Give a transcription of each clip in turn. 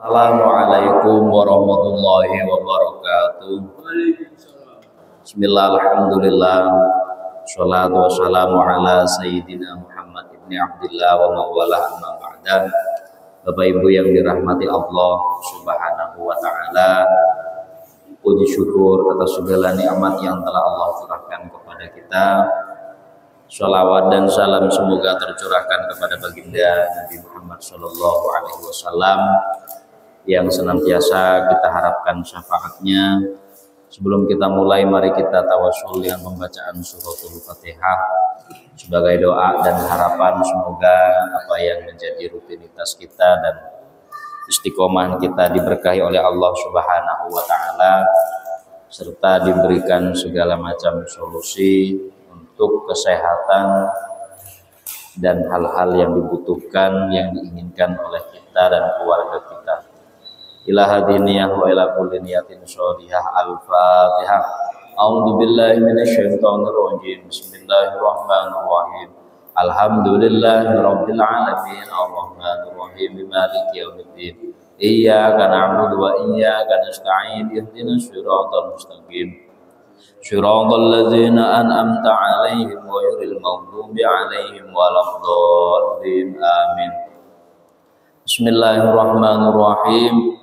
Assalamualaikum warahmatullahi wabarakatuh. Bismillah, alhamdulillah, sholatu wassalamu ala sayyidina Muhammad ibn Abdillah wa mawala amma ba'da. Bapak Ibu yang dirahmati Allah subhanahu wa ta'ala, puji syukur atas segala nikmat yang telah Allah curahkan kepada kita. Sholawat dan salam semoga tercurahkan kepada baginda Nabi Muhammad Sallallahu Alaihi Wasallam yang senantiasa kita harapkan syafaatnya. Sebelum kita mulai, mari kita tawasul dengan pembacaan suratul Fatihah sebagai doa dan harapan semoga apa yang menjadi rutinitas kita dan istiqomah kita diberkahi oleh Allah Subhanahu wa taala serta diberikan segala macam solusi untuk kesehatan dan hal-hal yang dibutuhkan, yang diinginkan oleh kita dan keluarga kita. Ila hadiniyah wa ila kulli niyatin sholihah. Al-Fatihah. A'udzu billahi minasyaitonir rajim. Bismillahirrahmanirrahim. Alhamdulillahirabbil alamin. Arrahmanir rahim. Maliki yaumiddin. Iyyaka na'budu wa iyyaka nasta'in. Ihdinas siratal mustaqim. Shiratal ladzina an'amta 'alaihim ghairil maghdubi 'alaihim waladdallin. Amin. Bismillahirrahmanirrahim.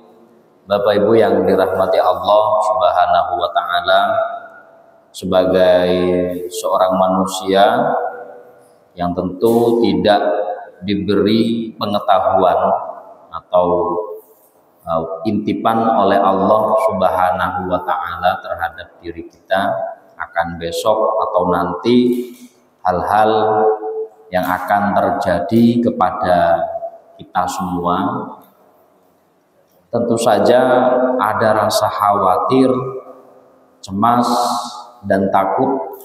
Bapak Ibu yang dirahmati Allah Subhanahu wa taala, sebagai seorang manusia yang tentu tidak diberi pengetahuan atau intipan oleh Allah Subhanahu wa taala terhadap diri kita akan besok atau nanti hal-hal yang akan terjadi kepada kita semua. Tentu saja ada rasa khawatir, cemas dan takut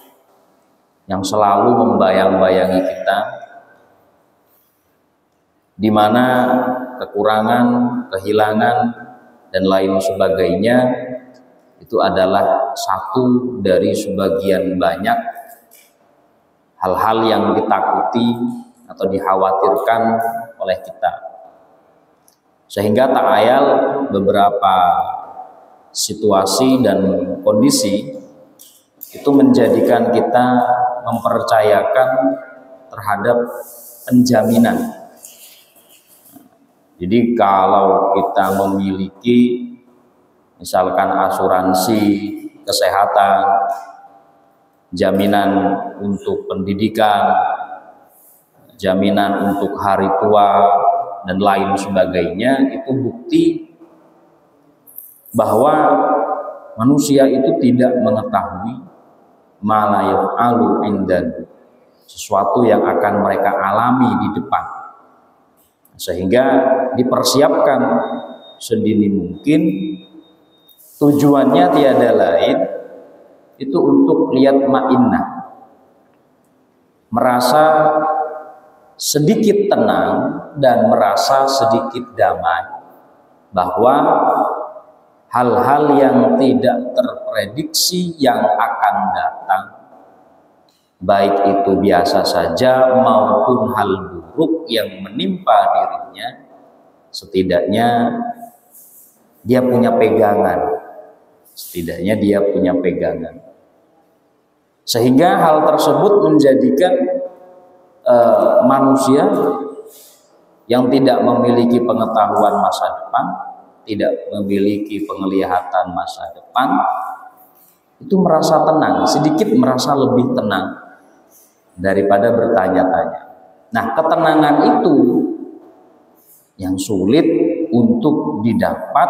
yang selalu membayang-bayangi kita, di mana kekurangan, kehilangan, dan lain sebagainya itu adalah satu dari sebagian banyak hal-hal yang ditakuti atau dikhawatirkan oleh kita. Sehingga tak ayal beberapa situasi dan kondisi itu menjadikan kita mempercayakan terhadap penjaminan. Jadi kalau kita memiliki misalkan asuransi kesehatan, jaminan untuk pendidikan, jaminan untuk hari tua, dan lain sebagainya, itu bukti bahwa manusia itu tidak mengetahui ma la yaf'alu indan, sesuatu yang akan mereka alami di depan. Sehingga dipersiapkan sedini mungkin, tujuannya tiada lain itu untuk lihat ma'innah, merasa sedikit tenang dan merasa sedikit damai bahwa hal-hal yang tidak terprediksi yang akan datang, baik itu biasa saja maupun hal buruk yang menimpa dirinya, setidaknya dia punya pegangan. Setidaknya dia punya pegangan. Sehingga hal tersebut menjadikan manusia yang tidak memiliki pengetahuan masa depan, tidak memiliki penglihatan masa depan, itu merasa tenang, sedikit merasa lebih tenang daripada bertanya-tanya. Nah, ketenangan itu yang sulit untuk didapat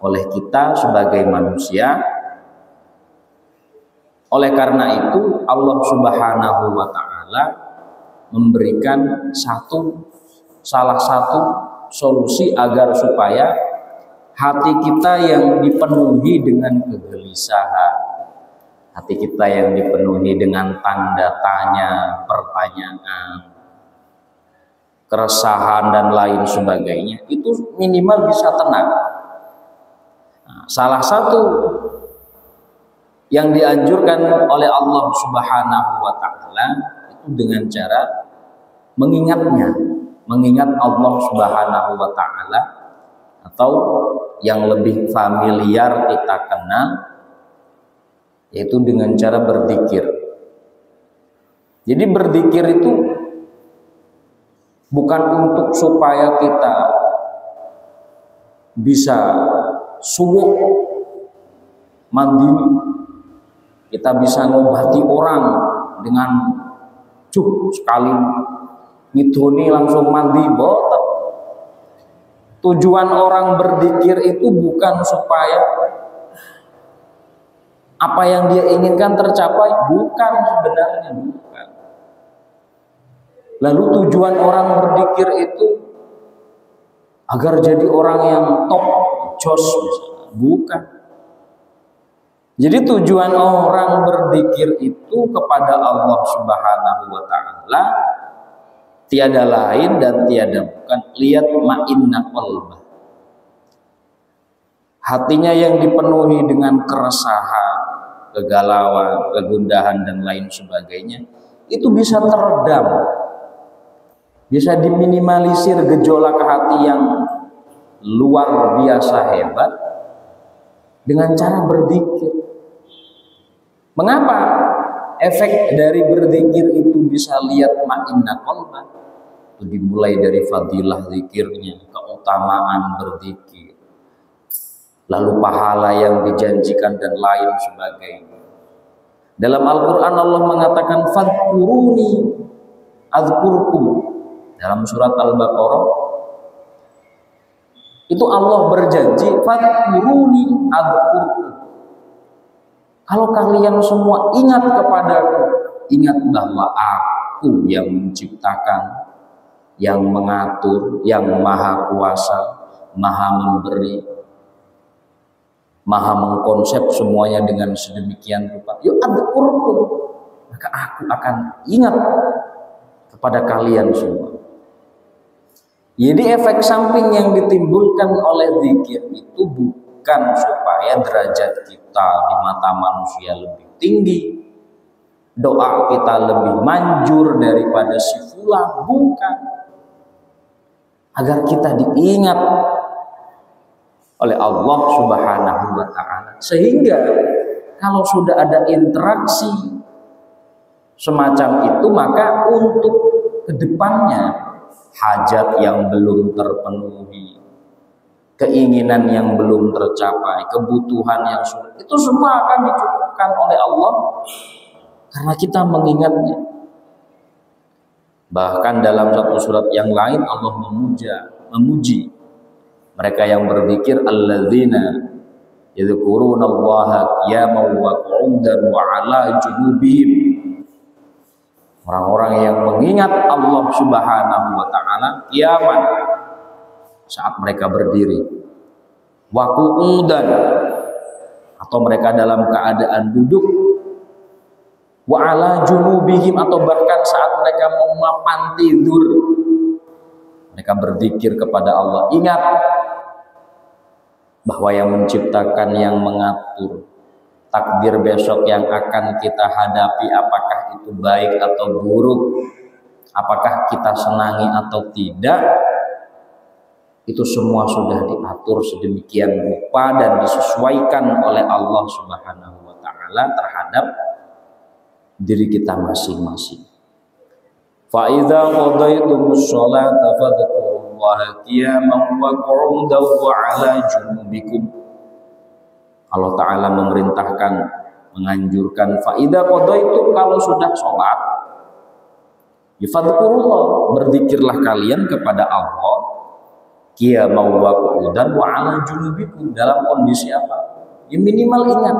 oleh kita sebagai manusia. Oleh karena itu Allah Subhanahu wa taala memberikan salah satu solusi agar supaya hati kita yang dipenuhi dengan kegelisahan, hati kita yang dipenuhi dengan tanda tanya, pertanyaan, keresahan dan lain sebagainya, itu minimal bisa tenang. Nah, salah satu yang dianjurkan oleh Allah Subhanahu wa taala itu dengan cara mengingat Allah Subhanahu wa taala atau yang lebih familiar kita kenal, yaitu dengan cara berzikir. Jadi berzikir itu bukan untuk supaya kita bisa suwuk mandiri, kita bisa ngobati orang dengan cuk sekali ngidoni langsung mandi, boten. Tujuan orang berzikir itu bukan supaya apa yang dia inginkan tercapai, bukan sebenarnya, bukan. Lalu tujuan orang berzikir itu agar jadi orang yang top, jos misalnya, bukan. Jadi tujuan orang berzikir itu kepada Allah Subhanahu wa taala tiada lain dan tiada bukan lihat ma'inna qalbah. Hatinya yang dipenuhi dengan keresahan, kegalauan, kegundahan dan lain sebagainya, itu bisa teredam. Bisa diminimalisir gejolak hati yang luar biasa hebat dengan cara berzikir. Mengapa efek dari berzikir itu bisa lihat ma'inna qalbah? Itu dimulai dari fadilah zikirnya, keutamaan berzikir, lalu pahala yang dijanjikan dan lain sebagainya. Dalam Al-Quran Allah mengatakan fadkuruni adzkurkum. Dalam surat Al-Baqarah itu Allah berjanji fadkuruni adzkurkum. Kalau kalian semua ingat kepadaku, ingat bahwa aku yang menciptakan, yang mengatur, yang maha kuasa, maha memberi, maha mengkonsep semuanya dengan sedemikian rupa. Yuk adzkurkum, maka aku akan ingat kepada kalian semua. Jadi efek samping yang ditimbulkan oleh zikir itu bukan supaya derajat kita di mata manusia lebih tinggi, doa kita lebih manjur daripada si fulan, bukan. Agar kita diingat oleh Allah Subhanahu wa taala, sehingga kalau sudah ada interaksi semacam itu, maka untuk kedepannya hajat yang belum terpenuhi, keinginan yang belum tercapai, kebutuhan yang sulit, itu semua akan dicukupkan oleh Allah karena kita mengingatnya. Bahkan dalam satu surat yang lain Allah memuji mereka yang berzikir, alladzina yadhkurunallaha qiyaman wa qu'udan wa 'ala junubihim. Orang-orang yang mengingat Allah Subhanahu wa taala qiyaman, saat mereka berdiri, wa qu'udan, atau mereka dalam keadaan duduk, wa 'ala junubihim, atau bahkan saat mereka mau mapan tidur, mereka berzikir kepada Allah. Ingat bahwa yang menciptakan, yang mengatur takdir besok yang akan kita hadapi, apakah itu baik atau buruk, apakah kita senangi atau tidak, itu semua sudah diatur sedemikian rupa dan disesuaikan oleh Allah Subhanahu wa taala terhadap diri kita masing-masing. Fa idza qadaytumus sholata fadhkurullaha qiyaman wa qu'udan wa 'ala junubikum. Allah taala memerintahkan, menganjurkan, fa idza qadaytum, kalau sudah sholat, fadhkurullah, berzikirlah kalian kepada Allah, qiyaman wa qu'udan wa 'ala junubikum, dalam kondisi apa? Ya minimal ingat.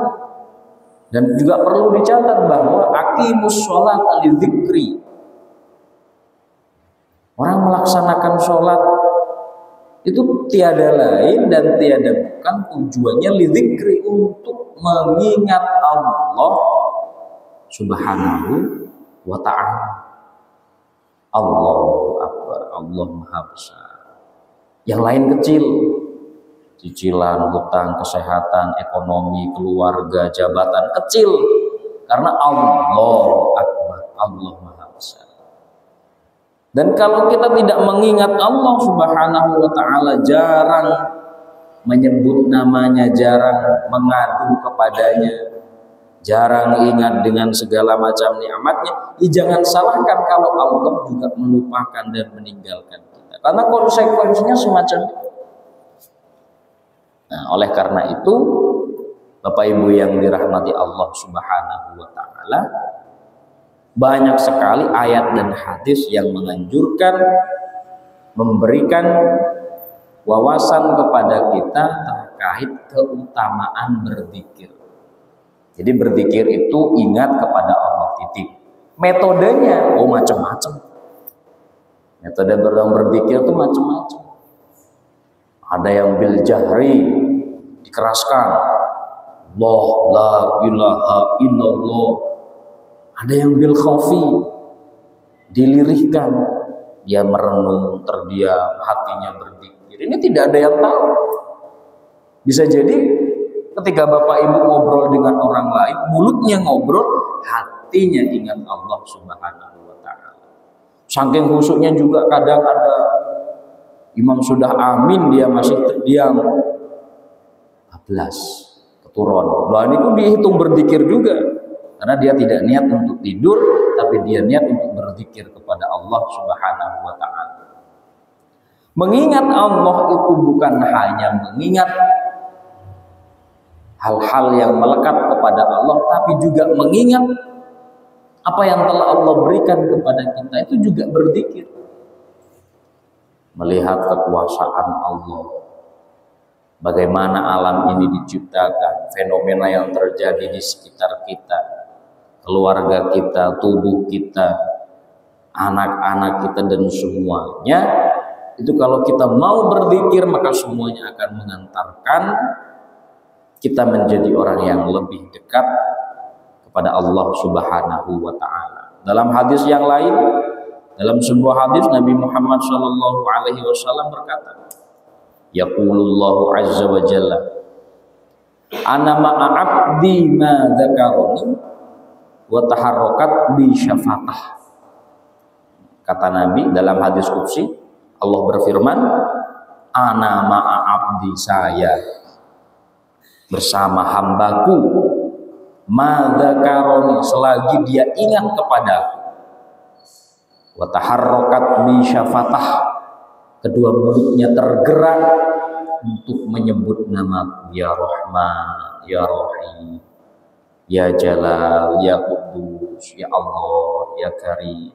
Dan juga perlu dicatat bahwa aqimus sholata lidzikri. Orang melaksanakan sholat itu tiada lain dan tiada bukan tujuannya lidzikri, untuk mengingat Allah Subhanahu wa ta'ala. Allahu Akbar, Allah Maha Besar. Yang lain kecil, cicilan, hutang, kesehatan, ekonomi, keluarga, jabatan, kecil, karena Allahu Akbar, Allah Maha Besar. Dan kalau kita tidak mengingat Allah Subhanahu wa ta'ala, jarang menyebut namanya, jarang mengadu kepadanya, jarang ingat dengan segala macam nikmatnya, jangan salahkan kalau Allah juga melupakan dan meninggalkan kita, karena konsekuensinya semacam itu. Nah, oleh karena itu, Bapak Ibu yang dirahmati Allah Subhanahu wa taala, banyak sekali ayat dan hadis yang menganjurkan, memberikan wawasan kepada kita terkait keutamaan berzikir. Jadi berzikir itu ingat kepada Allah, titik. Metodenya macam-macam. Metode berzikir itu macam-macam. Ada yang bil jahri, dikeraskan, Allah la ilaha illallah. Ada yang bil khafi, dilirihkan, dia merenung, terdiam, hatinya berzikir. Ini tidak ada yang tahu. Bisa jadi ketika Bapak Ibu ngobrol dengan orang lain, mulutnya ngobrol, hatinya ingat Allah Subhanahu wa taala. Saking khusyuknya juga kadang ada imam sudah amin, dia masih terdiam. 14 keturun. Lah ini pun dihitung berzikir juga. Karena dia tidak niat untuk tidur, tapi dia niat untuk berzikir kepada Allah Subhanahu wa taala. Mengingat Allah itu bukan hanya mengingat hal-hal yang melekat kepada Allah, tapi juga mengingat apa yang telah Allah berikan kepada kita, itu juga berzikir. Melihat kekuasaan Allah, bagaimana alam ini diciptakan, fenomena yang terjadi di sekitar kita, keluarga kita, tubuh kita, anak-anak kita, dan semuanya. Itu kalau kita mau berzikir, maka semuanya akan mengantarkan kita menjadi orang yang lebih dekat kepada Allah Subhanahu wa taala. Dalam hadis yang lain, dalam sebuah hadis Nabi Muhammad sallallahu alaihi wasallam berkata, yaqulullahu azza wa jalla, ana ma'a 'abdi ma dzakarani wa taharrakat bi syafatah. Kata Nabi dalam hadis qudsi, Allah berfirman, ana ma'a 'abdi, saya bersama hambaku, ma dzakarani, selagi dia ingat kepadaku, wa taharrakat bi syafatah, kedua mulutnya tergerak untuk menyebut nama ya Rahman, ya Rahim, ya Jalal, ya Qudus, ya Allah, ya Karim.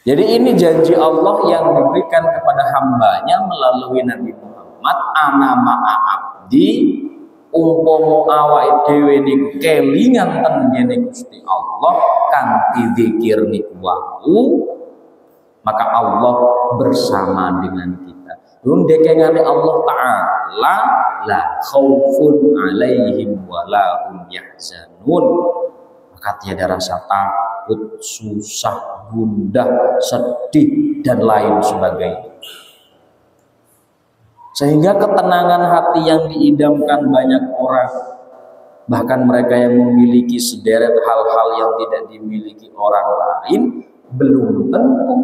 Jadi ini janji Allah yang diberikan kepada hambanya melalui Nabi Muhammad, ana ma'a abdi, umpomo awake dhewe niku kelingan ten ngene Gusti Allah kanthi zikir niku wau, maka Allah bersama dengan kita. Dun dekengane Allah taala, la khaufun alaihim wa la hum yahzanun, maka tiada rasa takut, susah, gundah, sedih, dan lain sebagainya. Sehingga ketenangan hati yang diidamkan banyak orang, bahkan mereka yang memiliki sederet hal-hal yang tidak dimiliki orang lain, belum tentu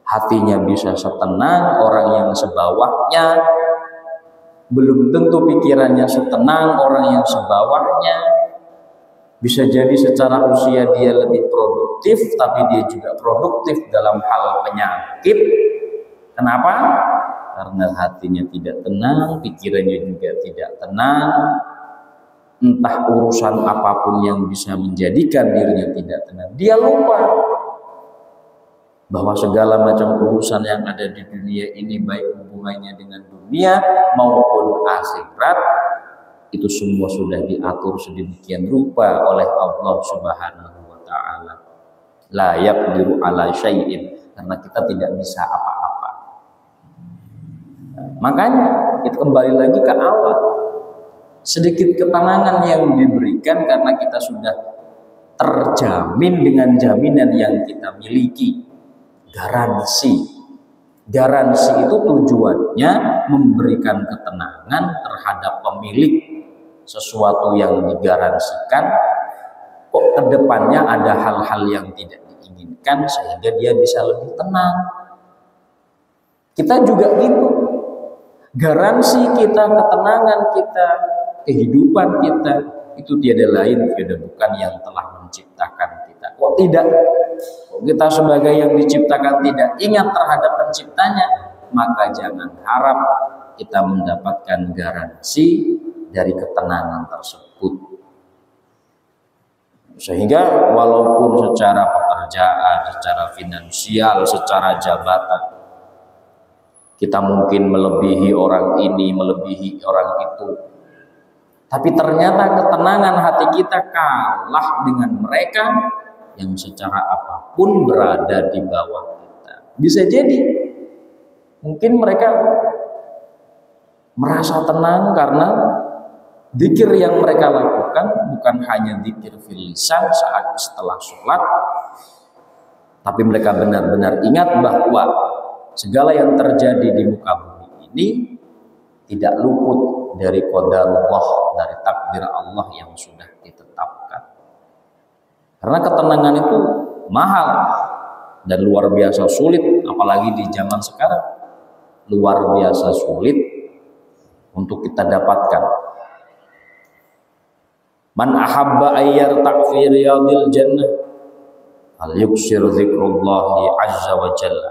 hatinya bisa setenang orang yang sebawahnya, belum tentu pikirannya setenang orang yang sebawahnya. Bisa jadi secara usia dia lebih produktif, tapi dia juga produktif dalam hal penyakit. Kenapa? Karena hatinya tidak tenang, pikirannya juga tidak tenang. Entah urusan apapun yang bisa menjadikan dirinya tidak tenang, dia lupa bahwa segala macam urusan yang ada di dunia ini, baik hubungannya dengan dunia maupun akhirat, itu semua sudah diatur sedemikian rupa oleh Allah Subhanahu wa taala. La yaqdiru ala syai'in, karena kita tidak bisa apa-apa. Makanya kita kembali lagi ke awal. Sedikit ketenangan yang diberikan karena kita sudah terjamin dengan jaminan yang kita miliki. Garansi. Garansi itu tujuannya memberikan ketenangan terhadap pemilik sesuatu yang digaransikan. Kok kedepannya ada hal-hal yang tidak diinginkan sehingga dia bisa lebih tenang. Kita juga gitu. Garansi kita, ketenangan kita, kehidupan kita itu tiada lain, tiada bukan yang telah menciptakan kita. Kok tidak? Kok kita sebagai yang diciptakan tidak ingat terhadap penciptanya, maka jangan harap kita mendapatkan garansi dari ketenangan tersebut. Sehingga walaupun secara pekerjaan, secara finansial, secara jabatan, kita mungkin melebihi orang ini, melebihi orang itu, tapi ternyata ketenangan hati kita kalah dengan mereka yang secara apapun berada di bawah kita. Bisa jadi mungkin mereka merasa tenang karena zikir yang mereka lakukan bukan hanya zikir fil lisan saat setelah sholat, tapi mereka benar-benar ingat bahwa segala yang terjadi di muka bumi ini tidak luput dari qadarullah, dari takdir Allah yang sudah ditetapkan. Karena ketenangan itu mahal dan luar biasa sulit, apalagi di zaman sekarang. Luar biasa sulit untuk kita dapatkan. Man ahabba ayyar ta'fi riyadil jannah al yuksir zikrullahi azza wa jalla.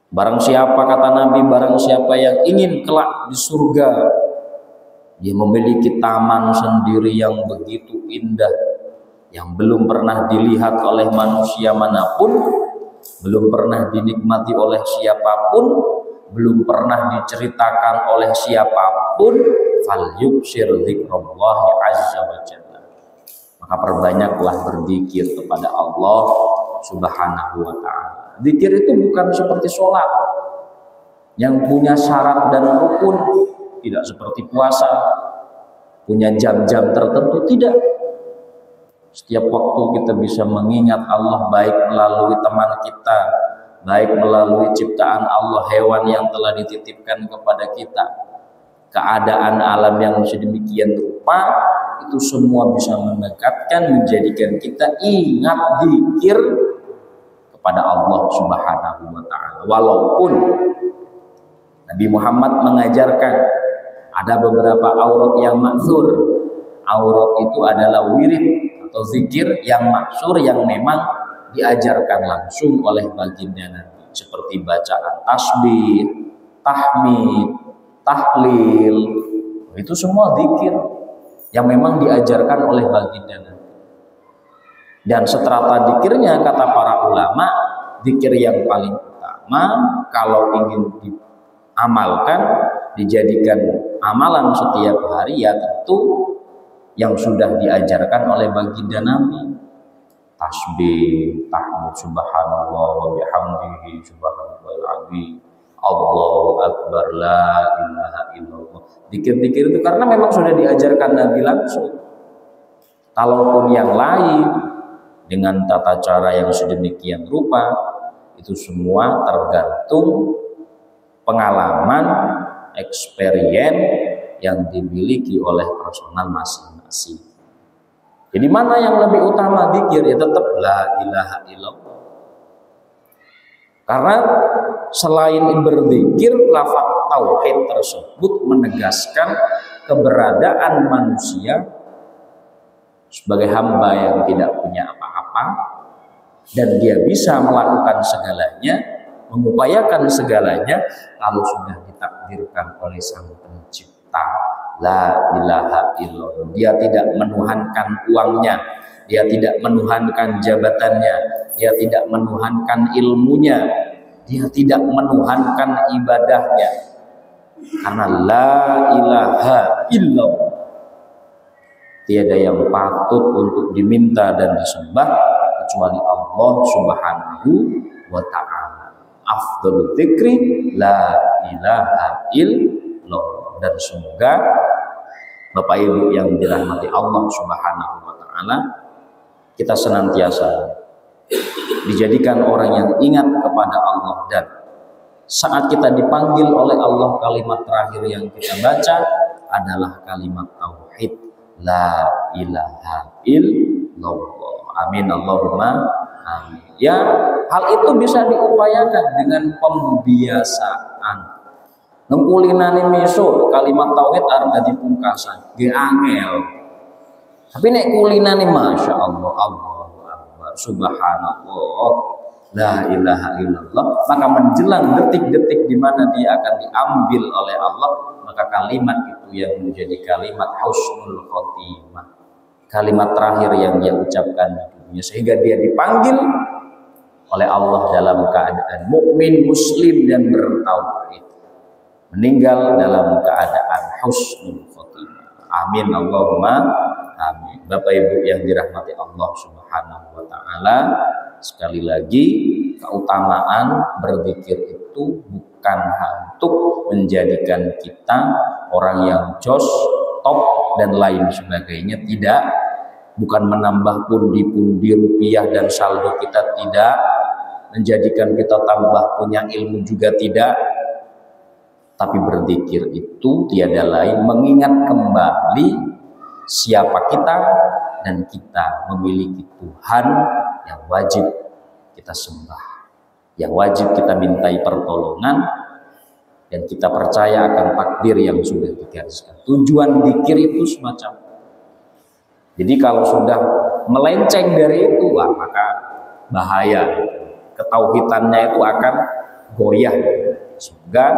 Barang siapa, kata Nabi, barang siapa yang ingin kelak di surga, dia memiliki taman sendiri yang begitu indah, yang belum pernah dilihat oleh manusia manapun, belum pernah dinikmati oleh siapapun, belum pernah diceritakan oleh siapapun. Fal yuksir zikrullahi azza wa jalla. Maka perbanyaklah berzikir kepada Allah Subhanahu wa ta'ala. Zikir itu bukan seperti sholat yang punya syarat dan rukun, tidak seperti puasa punya jam-jam tertentu, tidak. Setiap waktu kita bisa mengingat Allah, baik melalui teman kita, baik melalui ciptaan Allah, hewan yang telah dititipkan kepada kita, keadaan alam yang sedemikian rupa, itu semua bisa mendekatkan, menjadikan kita ingat zikir kepada Allah Subhanahu wa ta'ala. Walaupun Nabi Muhammad mengajarkan ada beberapa aurat yang maksur. Aurat itu adalah wirid atau zikir yang maksur, yang memang diajarkan langsung oleh baginda Nabi, seperti bacaan tasbih, tahmid, tahlil. Itu semua zikir yang memang diajarkan oleh baginda Nabi. Dan seterata zikirnya, kata para ulama, zikir yang paling utama kalau ingin diamalkan, dijadikan amalan setiap hari, ya tentu yang sudah diajarkan oleh baginda Nabi. Tasbih, tahmid, subhanallah wa bihamdihi, subhanallahil azim, Allahu akbar, la ilaha illallah. Zikir-zikir itu karena memang sudah diajarkan Nabi langsung. Kalaupun yang lain dengan tata cara yang sedemikian rupa, itu semua tergantung pengalaman, experience yang dimiliki oleh personal masing-masing. Jadi mana yang lebih utama zikir? Ya tetap la ilaha illallah. Karena selain berzikir, lafaz tauhid tersebut menegaskan keberadaan manusia sebagai hamba yang tidak punya apa-apa, dan dia bisa melakukan segalanya, mengupayakan segalanya kalau sudah ditakdirkan oleh Sang Pencipta. La ilaha illallah. Dia tidak menuhankan uangnya, dia tidak menuhankan jabatannya, dia tidak menuhankan ilmunya, dia tidak menuhankan ibadahnya. Karena la ilaha illallah, tiada yang patut untuk diminta dan disembah kecuali Allah Subhanahu wa ta'ala. Afdhalul dzikri la ilaha illallah. Dan semoga Bapak Ibu yang dirahmati Allah Subhanahu wa ta'ala, kita senantiasa dijadikan orang yang ingat kepada Allah, dan saat kita dipanggil oleh Allah, kalimat terakhir yang kita baca adalah kalimat tauhid, la ilaha illallah. Amin Allahumma amin. Ya, hal itu bisa diupayakan dengan pembiasaan. Nengkulinane miso kalimat tauhid arep dadi pungkasan, nggih angel. Tapi nek kulinane masya Allah, Allahu Akbar, subhanallah, la ilaha illallah, maka menjelang detik-detik di mana dia akan diambil oleh Allah, maka kalimat itu yang menjadi kalimat husnul khotimah, kalimat terakhir yang dia ucapkan di dunia, sehingga dia dipanggil oleh Allah dalam keadaan mukmin, muslim dan bertauhid, meninggal dalam keadaan husnul khotimah. Amin Allahumma amin. Bapak Ibu yang dirahmati Allah Subhanahu wa taala, sekali lagi keutamaan berzikir itu bukan untuk menjadikan kita orang yang jos, top dan lain sebagainya, tidak. Bukan menambah pundi-pundi rupiah dan saldo kita, tidak. Menjadikan kita tambah punya ilmu juga, tidak. Tapi berzikir itu tiada lain mengingat kembali siapa kita, dan kita memiliki Tuhan yang wajib kita sembah, yang wajib kita mintai pertolongan, dan kita percaya akan takdir yang sudah digariskan. Tujuan zikir itu semacam. Jadi kalau sudah melenceng dari itu, maka bahaya. Ketauhidannya itu akan goyah. Semoga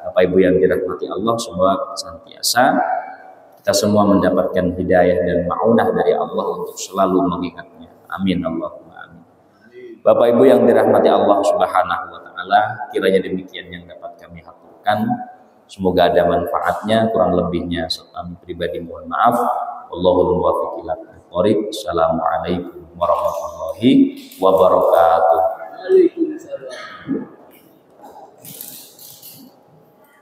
Bapak Ibu yang dirahmati Allah, semoga senantiasa kita semua mendapatkan hidayah dan ma'unah dari Allah untuk selalu mengingatnya. Amin Allahumma amin. Bapak Ibu yang dirahmati Allah Subhanahu wa taala, kiranya demikian yang dapat kami haturkan. Semoga ada manfaatnya, kurang lebihnya kami pribadi mohon maaf. Wallahul muwaffiq ila aqwamit. Assalamualaikum warahmatullahi wabarakatuh. Waalaikumsalam.